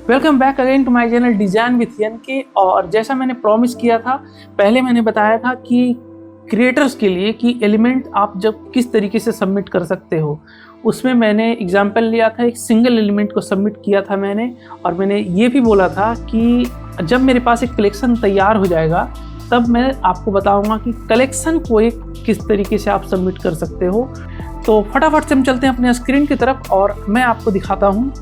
Welcome back again to my channel design with N K. और जैसा मैंने promise किया था, पहले मैंने बताया था कि क्रिएटर्स के लिए कि एलिमेंट आप जब किस तरीके से सबमिट कर सकते हो, उसमें मैंने एग्जांपल लिया था, एक सिंगल एलिमेंट को सबमिट किया था मैंने। और मैंने ये भी बोला था कि जब मेरे पास एक कलेक्शन तैयार हो जाएगा तब मैं आपको बताऊंगा कि कलेक्शन को एक किस तरीके से आप सबमिट कर सकते हो। तो फटाफट से हम चलते हैं अपने स्क्रीन की तरफ और मैं आपको दिखाता हूँ।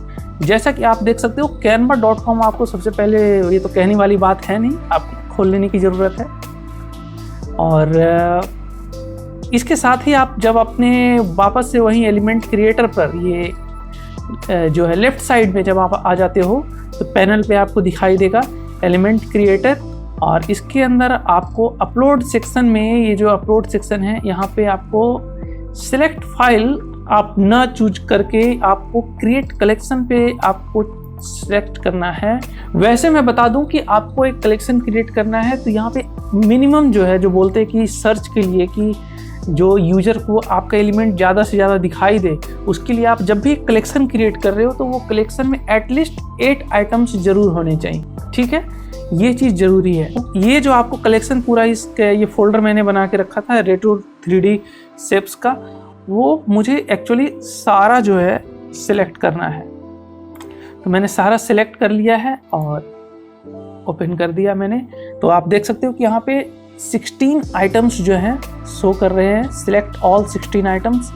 जैसा कि आप देख सकते हो canva.com आपको सबसे पहले, ये तो कहने वाली बात है नहीं, आपको खोल लेने की ज़रूरत है। और इसके साथ ही आप जब अपने वापस से वही एलिमेंट क्रिएटर पर, ये जो है लेफ़्ट साइड में जब आप आ जाते हो तो पैनल पे आपको दिखाई देगा एलिमेंट क्रिएटर। और इसके अंदर आपको अपलोड सेक्शन में, ये जो अपलोड सेक्शन है, यहाँ पे आपको सिलेक्ट फाइल आप न चूज करके आपको क्रिएट कलेक्शन पे आपको सिलेक्ट करना है। वैसे मैं बता दूं कि आपको एक कलेक्शन क्रिएट करना है तो यहाँ पे मिनिमम जो है, जो बोलते हैं कि सर्च के लिए कि जो यूजर को आपका एलिमेंट ज़्यादा से ज़्यादा दिखाई दे, उसके लिए आप जब भी कलेक्शन क्रिएट कर रहे हो तो वो कलेक्शन में एटलीस्ट 8 आइटम्स जरूर होने चाहिए। ठीक है, ये चीज़ ज़रूरी है। ये जो आपको कलेक्शन पूरा, इसका ये फोल्डर मैंने बना के रखा था रेट्रो 3D शेप्स का, वो मुझे एक्चुअली सारा जो है सिलेक्ट करना है। तो मैंने सारा सिलेक्ट कर लिया है और ओपन कर दिया मैंने। तो आप देख सकते हो कि यहाँ पे 16 आइटम्स जो हैं शो कर रहे हैं, सिलेक्ट ऑल 16 आइटम्स।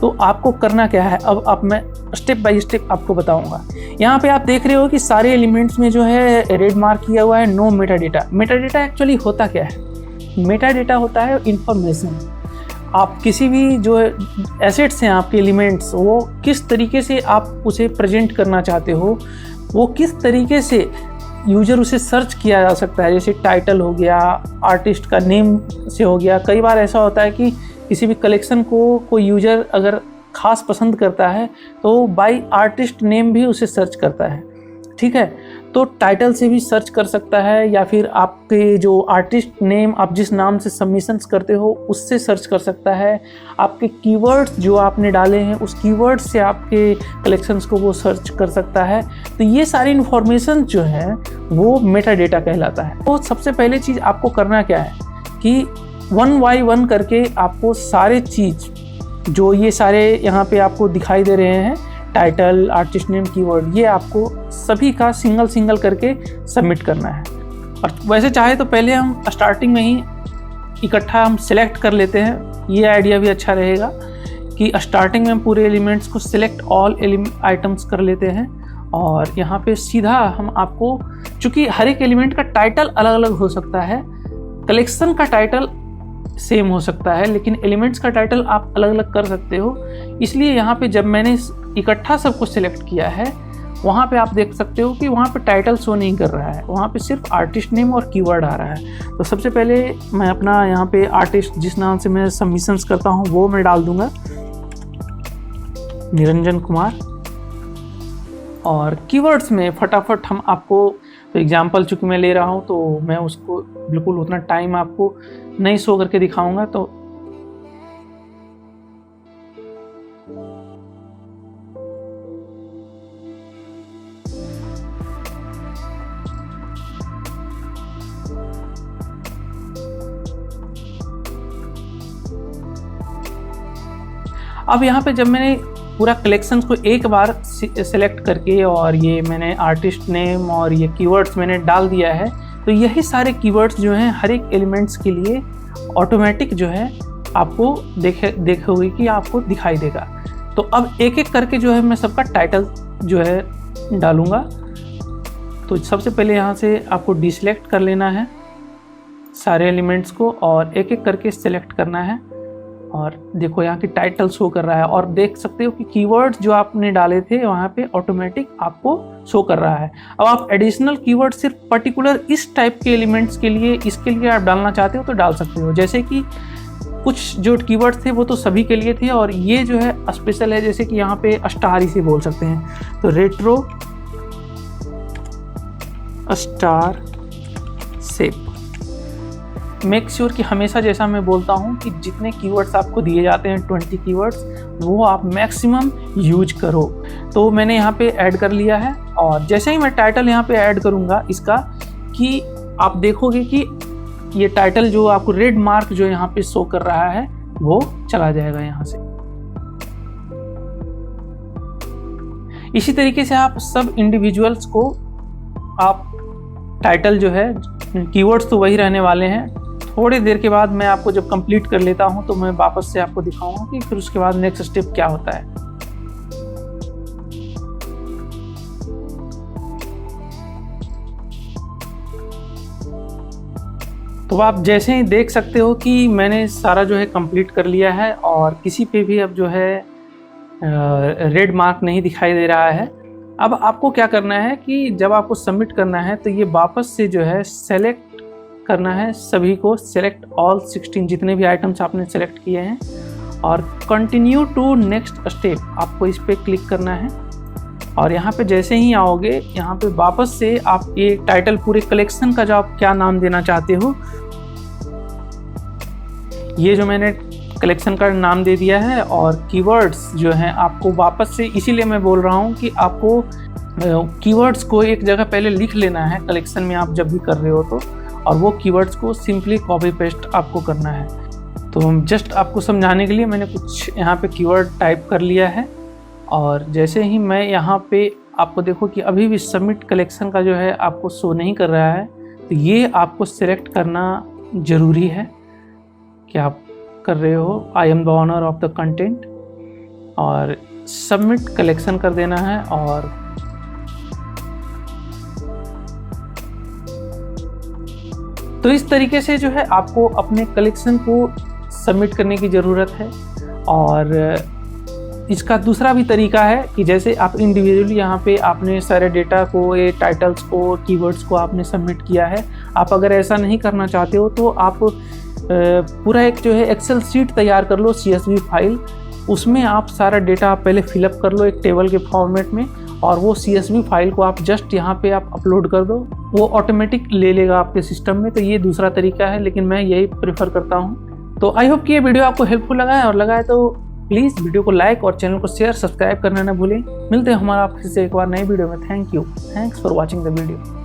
तो आपको करना क्या है, अब मैं स्टेप बाय स्टेप आपको बताऊंगा। यहाँ पे आप देख रहे हो कि सारे एलिमेंट्स में जो है रेड मार्क किया हुआ है no meta data. Meta data actually होता क्या है? मेटा डेटा होता है इंफॉर्मेशन। आप किसी भी जो एसेट्स हैं आपके एलिमेंट्स, वो किस तरीके से आप उसे प्रेजेंट करना चाहते हो, वो किस तरीके से यूजर उसे सर्च किया जा सकता है। जैसे टाइटल हो गया, आर्टिस्ट का नेम से हो गया। कई बार ऐसा होता है कि किसी भी कलेक्शन को कोई यूजर अगर ख़ास पसंद करता है तो बाय आर्टिस्ट नेम भी उसे सर्च करता है। ठीक है, तो टाइटल से भी सर्च कर सकता है, या फिर आपके जो आर्टिस्ट नेम आप जिस नाम से सबमिशंस करते हो उससे सर्च कर सकता है। आपके कीवर्ड्स जो आपने डाले हैं उस कीवर्ड्स से आपके कलेक्शंस को वो सर्च कर सकता है। तो ये सारी इन्फॉर्मेशन जो है वो मेटा डेटा कहलाता है। तो सबसे पहले चीज़ आपको करना क्या है कि 1 by 1 करके आपको सारे चीज़ जो ये सारे यहाँ पे आपको दिखाई दे रहे हैं, टाइटल, आर्टिस्ट नेम, कीवर्ड, ये आपको सभी का सिंगल सिंगल करके सबमिट करना है। और वैसे चाहे तो पहले हम स्टार्टिंग में ही इकट्ठा हम सिलेक्ट कर लेते हैं। ये आइडिया भी अच्छा रहेगा कि स्टार्टिंग में पूरे एलिमेंट्स को सिलेक्ट ऑल आइटम्स कर लेते हैं। और यहाँ पे सीधा हम आपको, चूँकि हर एक एलिमेंट का टाइटल अलग अलग हो सकता है, कलेक्शन का टाइटल सेम हो सकता है, लेकिन एलिमेंट्स का टाइटल आप अलग अलग कर सकते हो। इसलिए यहाँ पे जब मैंने इकट्ठा सबको सिलेक्ट किया है, वहाँ पे आप देख सकते हो कि वहाँ पे टाइटल शो नहीं कर रहा है, वहाँ पे सिर्फ आर्टिस्ट नेम और कीवर्ड आ रहा है। तो सबसे पहले मैं अपना यहाँ पे आर्टिस्ट जिस नाम से मैं सबमिशंस करता हूँ वो मैं डाल दूँगा, निरंजन कुमार। और कीवर्ड्स में फटाफट हम आपको, तो एग्जाम्पल चूँकि मैं ले रहा हूँ तो मैं उसको बिल्कुल उतना टाइम आपको नहीं शो करके दिखाऊंगा। तो अब यहाँ पे जब मैंने पूरा कलेक्शन को एक बार सेलेक्ट करके और ये मैंने आर्टिस्ट नेम और ये कीवर्ड्स मैंने डाल दिया है, तो यही सारे कीवर्ड्स जो हैं हर एक एलिमेंट्स के लिए ऑटोमेटिक जो है आपको देखोगे कि आपको दिखाई देगा। तो अब एक एक करके जो है मैं सबका टाइटल जो है डालूँगा। तो सबसे पहले यहाँ से आपको डिसेलेक्ट कर लेना है सारे एलिमेंट्स को और एक एक करके सेलेक्ट करना है। और देखो यहाँ की टाइटल शो कर रहा है और देख सकते हो कि कीवर्ड्स जो आपने डाले थे वहाँ पे ऑटोमेटिक आपको शो कर रहा है। अब आप एडिशनल कीवर्ड सिर्फ पर्टिकुलर इस टाइप के एलिमेंट्स के लिए, इसके लिए आप डालना चाहते हो तो डाल सकते हो। जैसे कि कुछ जो कीवर्ड्स थे वो तो सभी के लिए थे और ये जो है स्पेशल है, जैसे कि यहाँ पे स्टार इसे बोल सकते हैं। तो retro star shape. Make sure कि हमेशा जैसा मैं बोलता हूँ कि जितने कीवर्ड्स आपको दिए जाते हैं 20 कीवर्ड्स, वो आप मैक्सिमम यूज करो। तो मैंने यहाँ पे ऐड कर लिया है। और जैसे ही मैं टाइटल यहाँ पे ऐड करूँगा इसका, कि आप देखोगे कि ये टाइटल जो आपको रेड मार्क जो यहाँ पे शो कर रहा है वो चला जाएगा यहाँ से। इसी तरीके से आप सब इंडिविजुअल्स को आप टाइटल जो है, कीवर्ड्स तो वही रहने वाले हैं। थोड़ी देर के बाद मैं आपको जब कंप्लीट कर लेता हूं तो मैं वापस से आपको दिखाऊंगा कि फिर उसके बाद नेक्स्ट स्टेप क्या होता है। तो आप जैसे ही देख सकते हो कि मैंने सारा जो है कंप्लीट कर लिया है और किसी पे भी अब जो है रेड मार्क नहीं दिखाई दे रहा है। अब आपको क्या करना है कि जब आपको सबमिट करना है तो ये वापस से जो है सेलेक्ट करना है सभी को, सेलेक्ट ऑल 16 जितने भी आइटम्स आपने सेलेक्ट किए हैं, और कंटिन्यू टू नेक्स्ट स्टेप आपको इस पर क्लिक करना है। और यहाँ पे जैसे ही आओगे यहाँ पे वापस से आप ये टाइटल पूरे कलेक्शन का जो आप क्या नाम देना चाहते हो, ये जो मैंने कलेक्शन का नाम दे दिया है। और कीवर्ड्स जो हैं आपको वापस से, इसीलिए मैं बोल रहा हूँ कि आपको कीवर्ड्स को एक जगह पहले लिख लेना है कलेक्शन में आप जब भी कर रहे हो तो, और वो कीवर्ड्स को सिंपली कॉपी पेस्ट आपको करना है। तो जस्ट आपको समझाने के लिए मैंने कुछ यहाँ पे कीवर्ड टाइप कर लिया है। और जैसे ही मैं यहाँ पे आपको देखो कि अभी भी सबमिट कलेक्शन का जो है आपको शो नहीं कर रहा है, तो ये आपको सिलेक्ट करना ज़रूरी है कि आप कर रहे हो I am the owner of the content, और सबमिट कलेक्शन कर देना है। और तो इस तरीके से जो है आपको अपने कलेक्शन को सबमिट करने की ज़रूरत है। और इसका दूसरा भी तरीका है कि जैसे आप इंडिविजुअली यहाँ पे आपने सारे डेटा को, ये टाइटल्स को, कीवर्ड्स को आपने सबमिट किया है। आप अगर ऐसा नहीं करना चाहते हो तो आप पूरा एक जो है एक्सेल शीट तैयार कर लो, CSV फाइल, उसमें आप सारा डेटा आप पहले फिलअप कर लो एक टेबल के फॉर्मेट में, और वो CSV फाइल को आप जस्ट यहाँ पे आप अपलोड कर दो, वो ऑटोमेटिक ले लेगा आपके सिस्टम में। तो ये दूसरा तरीका है, लेकिन मैं यही प्रेफर करता हूँ। तो आई होप कि ये वीडियो आपको हेल्पफुल लगा है, और लगा है तो प्लीज़ वीडियो को लाइक और चैनल को शेयर, सब्सक्राइब करना ना भूलें। मिलते हैं हमारा आपसे एक बार नई वीडियो में। Thank you, thanks for watching the video.